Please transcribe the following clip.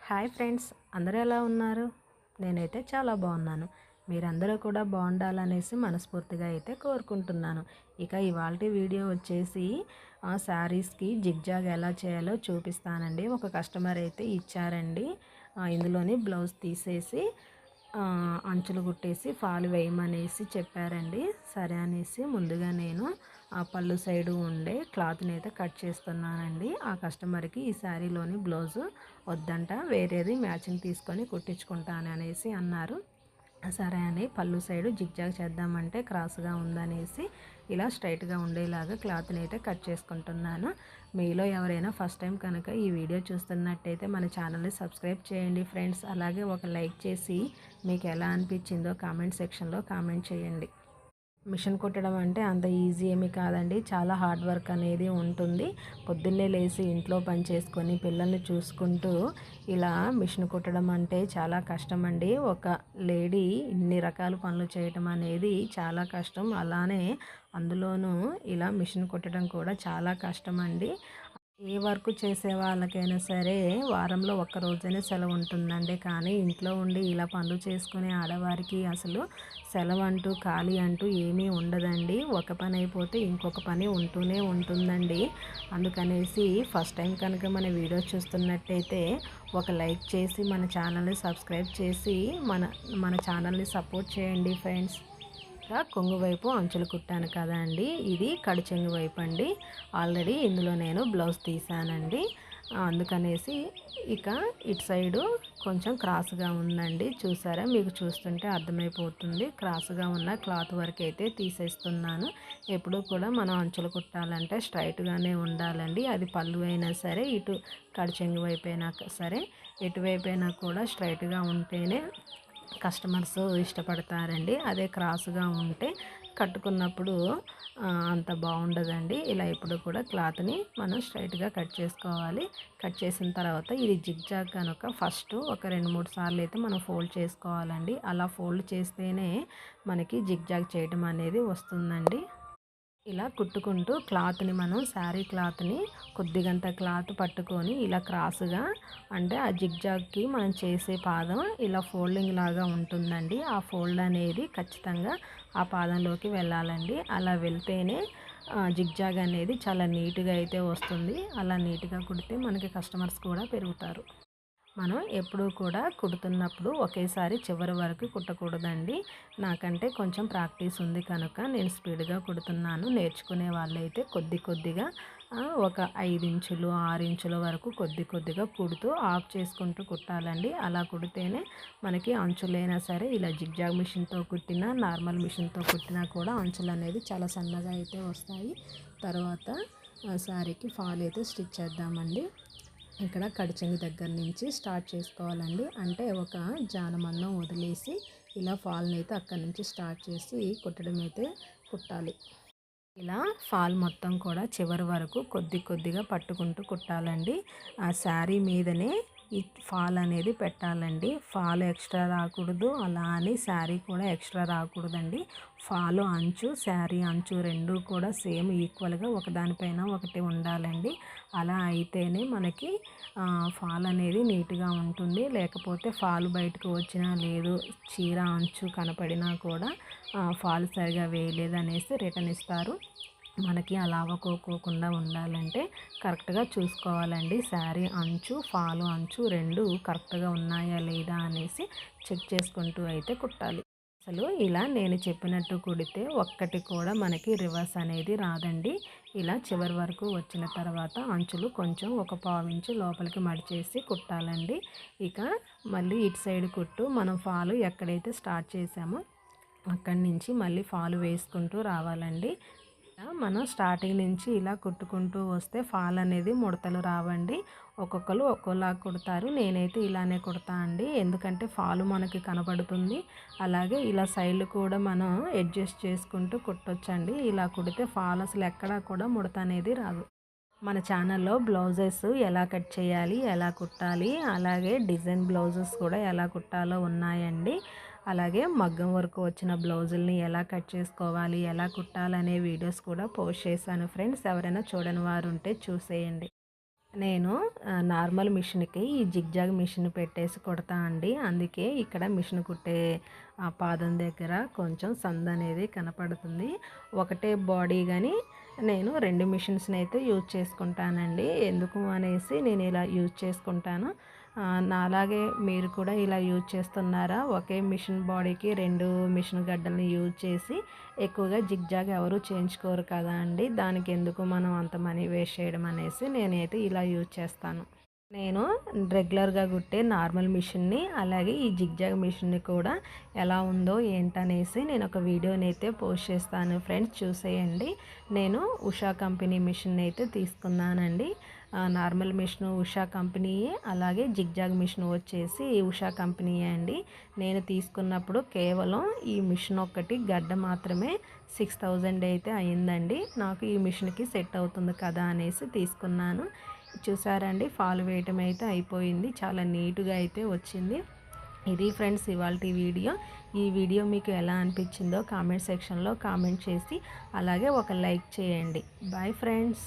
Hi friends, అందరూ ఎలా ఉన్నారు? నేనైతే చాలా బాగున్నాను. మీరందరూ కూడా బాగుండాలనేసి మనస్ఫూర్తిగా అయితే కోరుకుంటున్నాను. ఇక ఇవాల్టి వీడియో వచ్చేసి శారీస్కి జిగ్జాగ్ ఎలా చేయాలో చూపిస్తానండి. ఒక కస్టమర్ అయితే ఇచ్చారండి. ఇందులోని బ్లౌజ్ తీసేసి అంచులు కుట్టేసి ఫాల్ వేయమనేసి చెప్పారండి. సరే అనేసి ముందుగా నేను ఆ పళ్ళు సైడు ఉండే క్లాత్ని అయితే కట్ చేస్తున్నానండి. ఆ కస్టమర్కి ఈ శారీలోని బ్లౌజు వద్దంట, వేరేది మ్యాచింగ్ తీసుకొని కుట్టించుకుంటాను అనేసి అన్నారు. సరే అని పళ్ళు సైడు జిగ్జాగ్ చేద్దామంటే క్రాస్గా ఉందనేసి ఇలా స్ట్రైట్గా ఉండేలాగా క్లాత్ని అయితే కట్ చేసుకుంటున్నాను. మీలో ఎవరైనా ఫస్ట్ టైం కనుక ఈ వీడియో చూస్తున్నట్టయితే మన ఛానల్ని సబ్స్క్రైబ్ చేయండి ఫ్రెండ్స్. అలాగే ఒక లైక్ చేసి మీకు ఎలా అనిపించిందో కామెంట్ సెక్షన్లో కామెంట్ చేయండి. మిషన్ కుట్టడం అంటే అంత ఈజీ ఏమీ కాదండి. చాలా హార్డ్ వర్క్ అనేది ఉంటుంది. పొద్దున్నే లేచి ఇంట్లో పని చేసుకొని పిల్లల్ని చూసుకుంటూ ఇలా మిషన్ కుట్టడం అంటే చాలా కష్టం అండి. ఒక లేడీ ఇన్ని రకాల పనులు చేయటం అనేది చాలా కష్టం. అలానే అందులోనూ ఇలా మిషన్ కుట్టడం కూడా చాలా కష్టం అండి. ఏ వర్క్ చేసే వాళ్ళకైనా సరే వారంలో ఒక్క రోజైనా సెలవు ఉంటుందండి. కానీ ఇంట్లో ఉండి ఇలా పనులు చేసుకునే ఆడవారికి అసలు సెలవు అంటూ ఖాళీ అంటూ ఏమీ ఉండదండి. ఒక పని అయిపోతే ఇంకొక పని ఉంటూనే ఉంటుందండి. అందుకనేసి ఫస్ట్ టైం కనుక మన వీడియో చూస్తున్నట్టయితే ఒక లైక్ చేసి మన ఛానల్ని సబ్స్క్రైబ్ చేసి మన మన ఛానల్ని సపోర్ట్ చేయండి ఫ్రెండ్స్. కొంగు వైపు అంచులు కుట్టాను కదా అండి, ఇది కడి చెంగు వైపు అండి. ఆల్రెడీ ఇందులో నేను బ్లౌజ్ తీసానండి. అందుకనేసి ఇక ఇటు సైడు కొంచెం క్రాస్గా ఉందండి. చూసారా, మీకు చూస్తుంటే అర్థమైపోతుంది. క్రాస్గా ఉన్న క్లాత్ వరకు అయితే తీసేస్తున్నాను. ఎప్పుడు కూడా మనం అంచులు కుట్టాలంటే స్ట్రైట్గానే ఉండాలండి. అది పళ్ళు అయినా సరే, ఇటు కడి చెంగు వైపు అయినా సరే, ఎటువైపు అయినా కూడా స్ట్రైట్గా ఉంటేనే కస్టమర్స్ ఇష్టపడతారండి. అదే క్రాస్గా ఉంటే కట్టుకున్నప్పుడు అంత బాగుండదండి. ఇలా ఎప్పుడు కూడా క్లాత్ని మనం స్ట్రైట్గా కట్ చేసుకోవాలి. కట్ చేసిన తర్వాత ఇది జిగ్జాగ్ కనుక ఫస్ట్ ఒక 2-3 సార్లు అయితే మనం ఫోల్డ్ చేసుకోవాలండి. అలా ఫోల్డ్ చేస్తేనే మనకి జిగ్జాగ్ చేయడం అనేది వస్తుందండి. ఇలా కుట్టుకుంటూ క్లాత్ని మనం శారీ క్లాత్ని కొద్దిగంత క్లాత్ పట్టుకొని ఇలా క్రాస్గా, అంటే ఆ జిగ్జాగ్కి మనం చేసే పాదం ఇలా ఫోల్డింగ్ లాగా ఉంటుందండి. ఆ ఫోల్డ్ అనేది ఖచ్చితంగా ఆ పాదంలోకి వెళ్ళాలండి. అలా వెళ్తేనే జిగ్జాగ్ అనేది చాలా నీట్గా అయితే వస్తుంది. అలా నీట్గా కుడితే మనకి కస్టమర్స్ కూడా పెరుగుతారు. మనం ఎప్పుడూ కూడా కుడుతున్నప్పుడు ఒకేసారి చివరి వరకు కుట్టకూడదండి. నాకంటే కొంచెం ప్రాక్టీస్ ఉంది కనుక నేను స్పీడ్గా కుడుతున్నాను. నేర్చుకునే వాళ్ళైతే కొద్దిగా ఒక 5 ఇంచులు 6 ఇంచుల వరకు కొద్దిగా కుడుతూ ఆఫ్ చేసుకుంటూ కుట్టాలండి. అలా కుడితేనే మనకి అంచులైనా సరే ఇలా జిగ్జాగ్ మిషన్తో కుట్టినా నార్మల్ మిషన్తో కుట్టినా కూడా అంచులు అనేది చాలా సన్నగా అయితే వస్తాయి. తర్వాత శారీకి ఫాల్ అయితే స్టిచ్ చేద్దామండి. ఇక్కడ కడిచెంగు దగ్గర నుంచి స్టార్ట్ చేసుకోవాలండి. అంటే ఒక జానమందం వదిలేసి ఇలా ఫాల్ని అయితే అక్కడి నుంచి స్టార్ట్ చేసి కుట్టడం అయితే కుట్టాలి. ఇలా ఫాల్ మొత్తం కూడా చివరి వరకు కొద్దిగా పట్టుకుంటూ కుట్టాలండి. ఆ శారీ మీదనే ఈ ఫాల్ అనేది పెట్టాలండి. ఫాల్ ఎక్స్ట్రా రాకూడదు, అలా అని శారీ కూడా ఎక్స్ట్రా రాకూడదండి. ఫాల్ అంచు శారీ అంచు రెండు కూడా సేమ్ ఈక్వల్గా ఒకదానిపైన ఒకటి ఉండాలండి. అలా అయితేనే మనకి ఫాల్ అనేది నీట్గా ఉంటుంది. లేకపోతే ఫాల్ బయటకు వచ్చినా లేదు, చీర అంచు కనపడినా కూడా ఫాల్ సరిగా వేయలేదు అనేసి రిటర్న్ ఇస్తారు. మనకి అలా అవ్వకోకుండా ఉండాలంటే కరెక్ట్గా చూసుకోవాలండి. శారీ అంచు ఫాలు అంచు రెండు కరెక్ట్గా ఉన్నాయా లేదా అనేసి చెక్ చేసుకుంటూ అయితే కుట్టాలి. అసలు ఇలా నేను చెప్పినట్టు కుడితే ఒక్కటి కూడా మనకి రివర్స్ అనేది రాదండి. ఇలా చివరి వరకు వచ్చిన తర్వాత అంచులు కొంచెం ఒక పావించు లోపలికి మడిచేసి కుట్టాలండి. ఇక మళ్ళీ ఇటు సైడ్ కుట్టు మనం ఫాలు ఎక్కడైతే స్టార్ట్ చేసామో అక్కడి నుంచి మళ్ళీ ఫాలు వేసుకుంటూ రావాలండి. మనం స్టార్టింగ్ నుంచి ఇలా కుట్టుకుంటూ వస్తే ఫాల్ అనేది ముడతలు రావండి. ఒక్కొక్కరు ఒక్కోలా కుడతారు. నేనైతే ఇలానే కుడతా అండి. ఎందుకంటే ఫాలు మనకి కనబడుతుంది. అలాగే ఇలా సైడ్లు కూడా మనం అడ్జస్ట్ చేసుకుంటూ కుట్టొచ్చండి. ఇలా కుడితే ఫాల్ అసలు ఎక్కడా కూడా ముడత అనేది రాదు. మన ఛానల్లో బ్లౌజెస్ ఎలా కట్ చేయాలి, ఎలా కుట్టాలి, అలాగే డిజైన్ బ్లౌజెస్ కూడా ఎలా కుట్టాలో ఉన్నాయండి. అలాగే మగ్గం వరకు వచ్చిన బ్లౌజుల్ని ఎలా కట్ చేసుకోవాలి, ఎలా కుట్టాలనే వీడియోస్ కూడా పోస్ట్ చేశాను ఫ్రెండ్స్. ఎవరైనా చూడని వారు ఉంటే చూసేయండి. నేను నార్మల్ మిషన్కి ఈ జిగ్జాగ్ మిషన్ పెట్టేసి కుడతా అండి. అందుకే ఇక్కడ మిషన్ కుట్టే ఆ పాదం దగ్గర కొంచెం సందు అనేది కనపడుతుంది. ఒకటే బాడీ కానీ నేను 2 మిషన్స్ని అయితే యూజ్ చేసుకుంటానండి. ఎందుకు అనేసి నేను ఇలా యూజ్ చేసుకుంటాను. నాలాగే మీరు కూడా ఇలా యూజ్ చేస్తున్నారా? ఒకే మిషన్ బాడీకి 2 మిషన్ గడ్డల్ని యూజ్ చేసి ఎక్కువగా జిగ్జాగ్ ఎవరు చేయించుకోరు కదా అండి. దానికి ఎందుకు మనం అంత మనీ వేస్ట్ చేయడం అనేసి నేనైతే ఇలా యూజ్ చేస్తాను. నేను రెగ్యులర్గా కుట్టే నార్మల్ మిషన్ని అలాగే ఈ జిగ్జాగ్ మిషన్ని కూడా ఎలా ఉందో ఏంటనేసి నేను ఒక వీడియోని అయితే పోస్ట్ చేస్తాను ఫ్రెండ్స్, చూసేయండి. నేను ఉషా కంపెనీ మిషన్ అయితే తీసుకున్నానండి. నార్మల్ మిషన్ ఉషా కంపెనీయే, అలాగే జిగ్జాగ్ మిషన్ వచ్చేసి ఉషా కంపెనీయే అండి. నేను తీసుకున్నప్పుడు కేవలం ఈ మిషన్ ఒక్కటి గడ్డ మాత్రమే 6000 అయితే అయిందండి. నాకు ఈ మిషన్కి సెట్ అవుతుంది కదా అనేసి తీసుకున్నాను. చూసారండి, ఫాల్ వేయటం అయితే అయిపోయింది. చాలా నీట్గా అయితే వచ్చింది. ఇది ఫ్రెండ్స్ ఇవాల్టి వీడియో. ఈ వీడియో మీకు ఎలా అనిపించిందో కామెంట్ సెక్షన్లో కామెంట్ చేసి అలాగే ఒక లైక్ చేయండి. Bye friends.